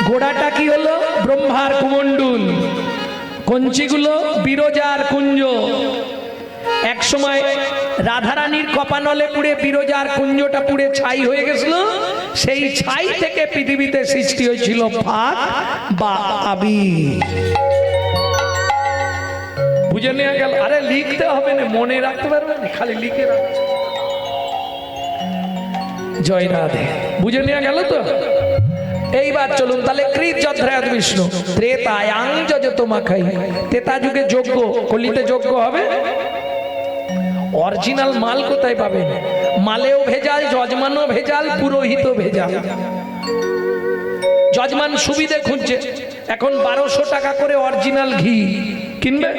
গোড়াটা কি হলো? ব্রহ্মার কুমণ্ডুল। কঞ্চিগুলো বিরজার কুঞ্জ। এক সময় রাধারানীর কপানলে পুড়ে বিরজার কুঞ্জটা পুড়ে ছাই হয়ে গেছিল। সেই ছাই থেকে পৃথিবীতে সৃষ্টি হয়েছিল ফাগ বা আবির। বুঝে নেওয়া গেল? আরে লিখতে হবে না, মনে রাখতে পারবে না, খালি লিখে রাখতে। জয় রাধে। বুঝে নেওয়া গেল তো? এইবার চলুন তাহলে কৃত যত্রায়ত বিষ্ণু ত্রেতায়াং যজতমা খাই। তেতা যুগে যজ্ঞ, কলিতে যজ্ঞ হবে। অরিজিনাল মাল কোথায় পাবেন? মালেও ভেজাল, যজমানও ভেজাল, পুরোহিতও ভেজাল। যজমান সুবিধে খুঁজছে, এখন 1200 টাকা করে অরিজিনাল ঘি কিনবে।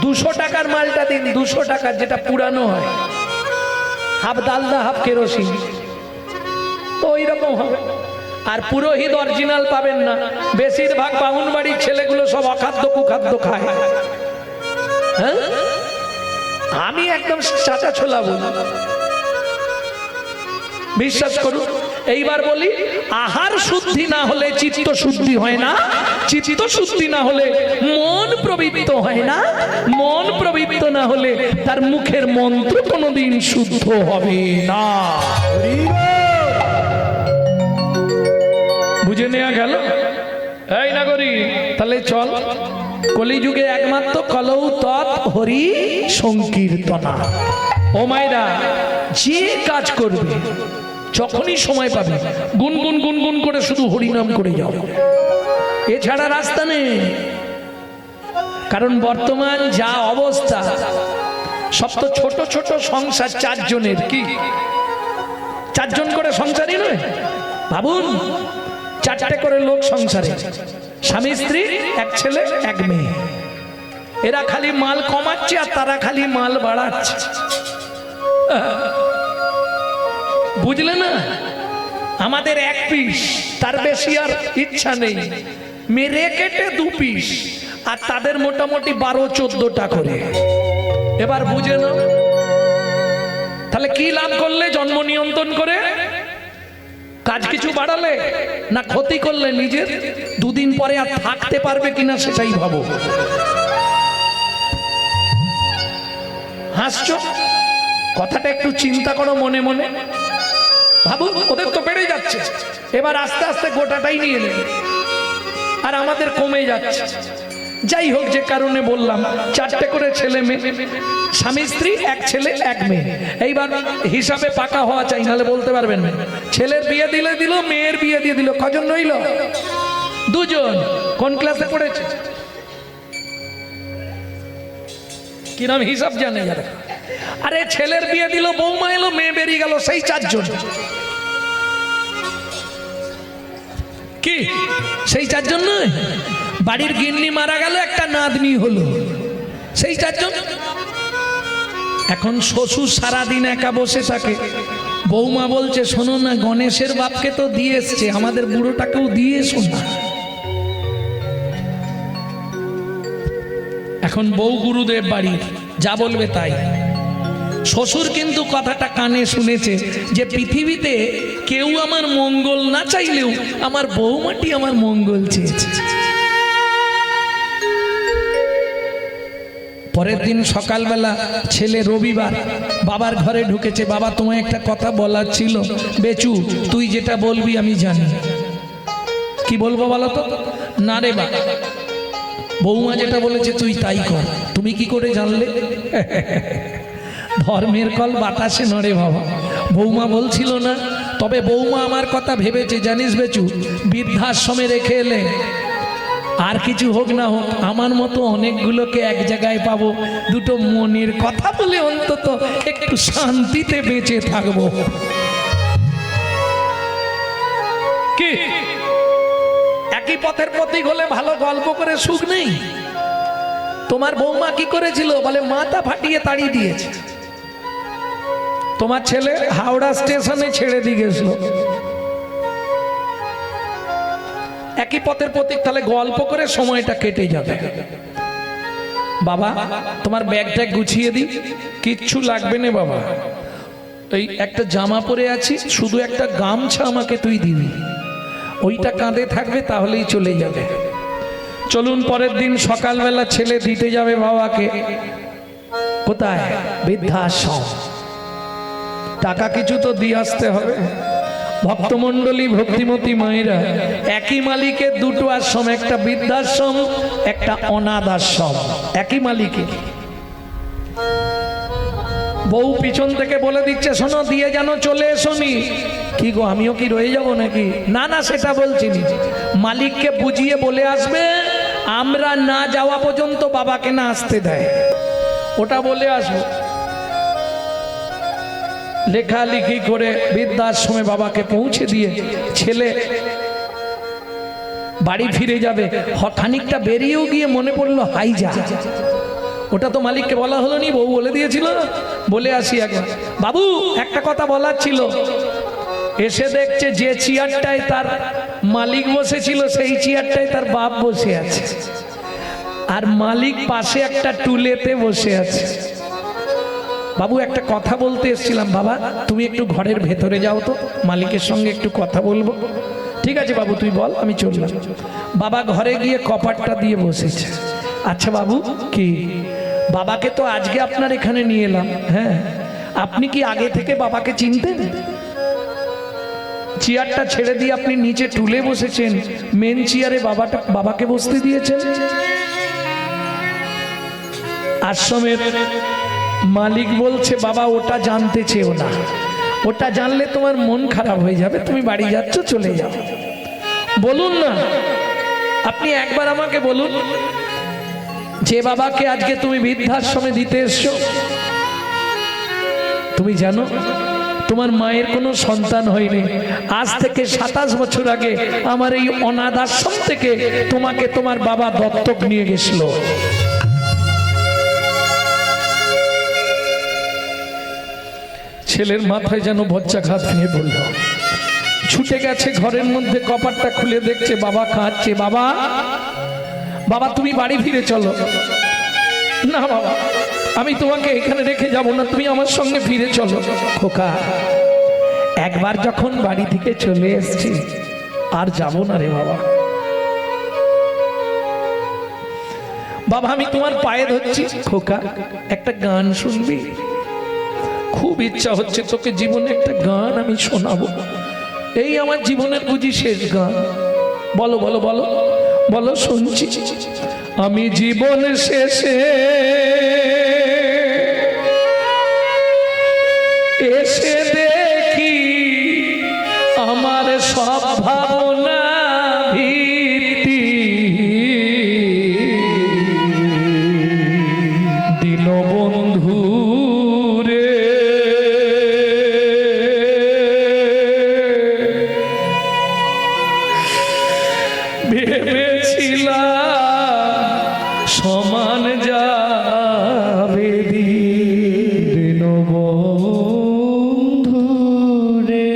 200 টাকার মালটা দিন, 200 টাকার, যেটা পুরানো হয়। হাফ ডালদা হাফ কেরোসিন, তো ওই রকম হবে। আর পুরোহিত অরিজিনাল পাবেন না। বেশিরভাগ বাউন বাড়ির ছেলেগুলো সব অখাদ্য কুখাদ্য খায়। হ্যাঁ, আমি একদম চাচা ছোলা বলি, বিশ্বাস করুন। এইবার বলি, আহার শুদ্ধি না হলে চিত্ত শুদ্ধি হয় না, চিত্ত শুদ্ধি না হলে মন প্রবৃত্ত হয় না, মন প্রবৃত্ত না হলে তার মুখের মন্ত্র কোনোদিন শুদ্ধ হবে না। বুঝে নেওয়া গেল? এই নাগরী, তাহলে চল। কলিযুগে একমাত্র কলৌ তৎ হরি সংকীর্তনা। ও মায়েরা, যে কাজ করবে যখনই সময় পাবে গুনগুন গুনগুন করে শুধু হরিনাম করে যাও, এছাড়া রাস্তা নেই। কারণ বর্তমান যা অবস্থা, সব তো ছোট ছোট সংসার, 4 জনের। কি 4 জন করে সংসারই নয়? ভাবুন, 4টে করে লোক সংসারে, স্বামী স্ত্রী, 1 ছেলে 1 মেয়ে। এরা খালি মাল কমাচ্ছে আর তারা খালি মাল বাড়াচ্ছে। বুঝলে না? আমাদের 1 পিস, তার বেশি আর ইচ্ছা নেই। মেরে কেটে 2 পিস, আর তাদের মোটামুটি 12-14টা করে। এবার বুঝে না? তাহলে কি লাভ করলে জন্ম নিয়ন্ত্রণ করে? কাজ কিছু বাড়ালে না ক্ষতি করলে নিজের? 2 দিন পরে আর থাকতে পারবে কিনা সেটাই ভাবো। হাসছো, কথাটা একটু চিন্তা করো মনে মনে। ভাবো, ওদের তো বেড়ে যাচ্ছে, এবার আস্তে আস্তে গোটাটাই নিয়ে নেবে, আর আমাদের কমে যাচ্ছে। যাই হোক, যে কারণে বললাম, 4টে করে ছেলে মেয়ে, স্বামী স্ত্রী, 1 ছেলে 1 মেয়ে। এইবার হিসাবে পাকা হওয়া চাই, নাহলে বলতে পারবেন না। ছেলের বিয়ে দিলে দিল, মেয়ের বিয়ে দিয়ে দিল, কজন রইল? 2 জন। কোন ক্লাসে পড়েছে? কি নাম? হিসাব জানে যারা। আরে ছেলের বিয়ে দিল, বৌমা এলো, মেয়ে বেরিয়ে গেল, সেই 4 জন। কি সেই 4 জন নয়? বাড়ির গিন্নি মারা গেল, একটা নাতনি হলো, সেই 4 জন। এখন শ্বশুর সারাদিন একা বসে থাকে, বৌমা বলছে শোনো না, গণেশের বাপকে তো দিয়ে এসছে, আমাদের বুড়োটাকেও দিয়ে এসো না। এখন বউ গুরুদেব বাড়ির, যা বলবে তাই। শ্বশুর কিন্তু কথাটা কানে শুনেছে যে পৃথিবীতে কেউ আমার মঙ্গল না চাইলেও আমার বৌমাটি আমার মঙ্গল চেয়েছে। পরের দিন সকালবেলা ছেলে রবিবার বাবার ঘরে ঢুকেছে, বাবা তোমায় একটা কথা বলার ছিল। বেচু তুই যেটা বলবি আমি জানি। কি বলবো বলো তো? না রে বা, বৌমা যেটা বলেছে তুই তাই কর। তুমি কি করে জানলে? ধর্মের কল বাতাসে নড়ে বাবা, বৌমা বলছিল না। তবে বৌমা আমার কথা ভেবেছে জানিস বেচু, বৃদ্ধাশ্রমে রেখে এলে আর কিছু হোক না হোক আমার মতো অনেকগুলোকে এক জায়গায় পাবো, দুটো মনের কথা বলে অন্তত একটু শান্তিতে বেঁচে থাকবো। কি একই পথের প্রতীক হলে ভালো গল্প করে সুখ নেই? তোমার বৌমা কি করেছিল বলে, মাথা ফাটিয়ে তাড়িয়ে দিয়েছে। তোমার ছেলে হাওড়া স্টেশনে ছেড়ে দিয়ে গেছিল। একই পথের প্রতীক, তাহলে গল্প করে সময়টা কেটে যাবে। বাবা তোমার ব্যাগটা গুছিয়ে দিই। কিচ্ছু লাগবে না বাবা, এই একটা জামা পরে আছি, শুধু একটা গামছা আমাকে তুই দিবি, ওইটা কাঁধে থাকবে, তাহলেই চলে যাবে। চলুন পরের দিন সকালবেলা ছেলে দিতে যাবে বাবাকে। কোথায়? বৃদ্ধাশ্রম। টাকা কিছু তো দিয়ে আসতে হবে। ভক্তমণ্ডলী ভক্তিমতী মায়েরা, একই মালিকের দুটো আশ্রম, একটা বৃদ্ধাশ্রম একটা অনাথ আশ্রম, একই মালিকের। বউ পিছন থেকে বলে দিচ্ছে শোনো দিয়ে যেন চলে এসোনি। কি গো আমিও কি রয়ে যাব নাকি? না না সেটা বলছি না, মালিককে বুঝিয়ে বলে আসবে আমরা না যাওয়া পর্যন্ত বাবাকে না আসতে দেয়, ওটা বলে আসবো। লেখালেখি করে বৃদ্ধাশ্রমে বাবাকে পৌঁছে দিয়ে ছেলে বাড়ি ফিরে যাবে। খানিকটা বেরিয়েও গিয়ে মনে পড়লো হাই যা, ওটা তো মালিককে বলা হলো নি, বউ বলে দিয়েছিল, বলে আসি একবার। বাবু একটা কথা বলার ছিল। এসে দেখছে যে চেয়ারটায় তার মালিক বসেছিল সেই চেয়ারটায় তার বাপ বসে আছে, আর মালিক পাশে একটা টুলেতে বসে আছে। বাবু একটা কথা বলতে এসেছিলাম। বাবা তুমি একটু ঘরের ভেতরে যাও তো, মালিকের সঙ্গে একটু কথা বলবো। ঠিক আছে বাবু তুই বল, আমি চললাম। বাবা ঘরে গিয়ে কপাটটা দিয়ে বসেছে। আচ্ছা বাবু কি, বাবাকে তো আজকে আপনার এখানে নিয়ে এলাম, হ্যাঁ আপনি কি আগে থেকে বাবাকে চিনতেন? চেয়ারটা ছেড়ে দিয়ে আপনি নিচে টুলে বসেছেন, মেন চেয়ারে বাবাকে বসতে দিয়েছেন। আশ্রমের মালিক বলছে বাবা ওটা জানতে চেও না, ওটা জানলে তোমার মন খারাপ হয়ে যাবে, তুমি বাড়ি যাচ্ছ চলে যাও। বলুন না, আপনি একবার আমাকে বলুন যে বাবাকে আজকে তুমি বৃদ্ধাশ্রমে দিতে এসছো, তুমি জানো তোমার মায়ের কোনো সন্তান হয়নি, আজ থেকে 27 বছর আগে আমার এই অনাথ আশ্রম থেকে তোমাকে তোমার বাবা দত্তক নিয়ে গেছিল। ছেলের মাথায় যেন বজ্রাঘাত নিয়ে পড়ল, ছুটে গেছে ঘরের মধ্যে, কপাটটা খুলে দেখছে বাবা কাঁদছে। বাবা বাবা তুমি বাড়ি ফিরে চলো। না বাবা আমি তোমাকে এখানে রেখে যাব না, তুমি আমার সঙ্গে ফিরে চলো। খোকা একবার যখন বাড়ি থেকে চলে এসেছি আর যাব না রে বাবা। বাবা আমি তোমার পায়ে ধরছি। খোকা একটা গান শুনবি? খুব ইচ্ছা হচ্ছে তোকে জীবনে একটা গান আমি শোনাবো, এই আমার জীবনের বুঝি শেষ গান। বলো বলো বলো বলো, শুনছি। আমি জীবন শেষে এসে দেখি আমার সব ভাবনা ভিত্তি, দিল বন্ধু সমান যাবে দিন বন্ধু রে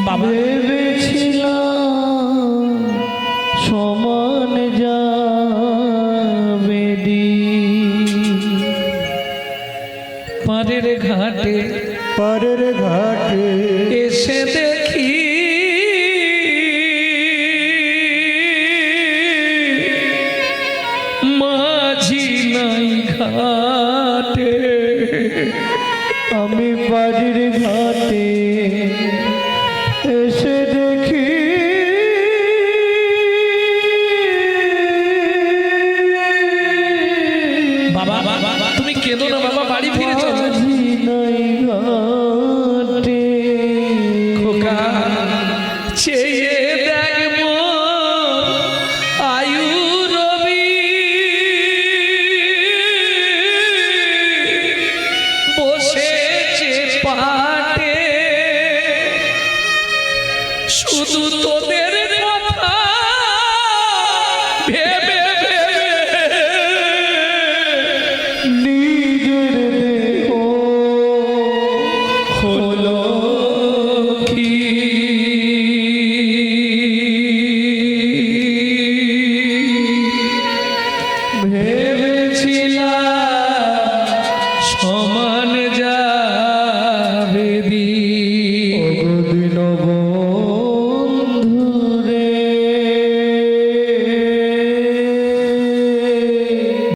বাবা ভেবেছিলাম সমান যাবে পাড়ের ঘাটে পারের ঘাটে এসে দেখি মাঝি নাই ঘাটে। আমি বাড়ির ঘাটে এসে দেখি বাবা তুমি কেঁদো না বাবা, বাড়ি ফিরে চলো। মাঝি নাই ঘাটে খোকা চেয়ে দেখবো আয়ু রবি বসেছে পাটে, শুধু তোদের কথা ভেবে ভেবে নিজের দেহ হলো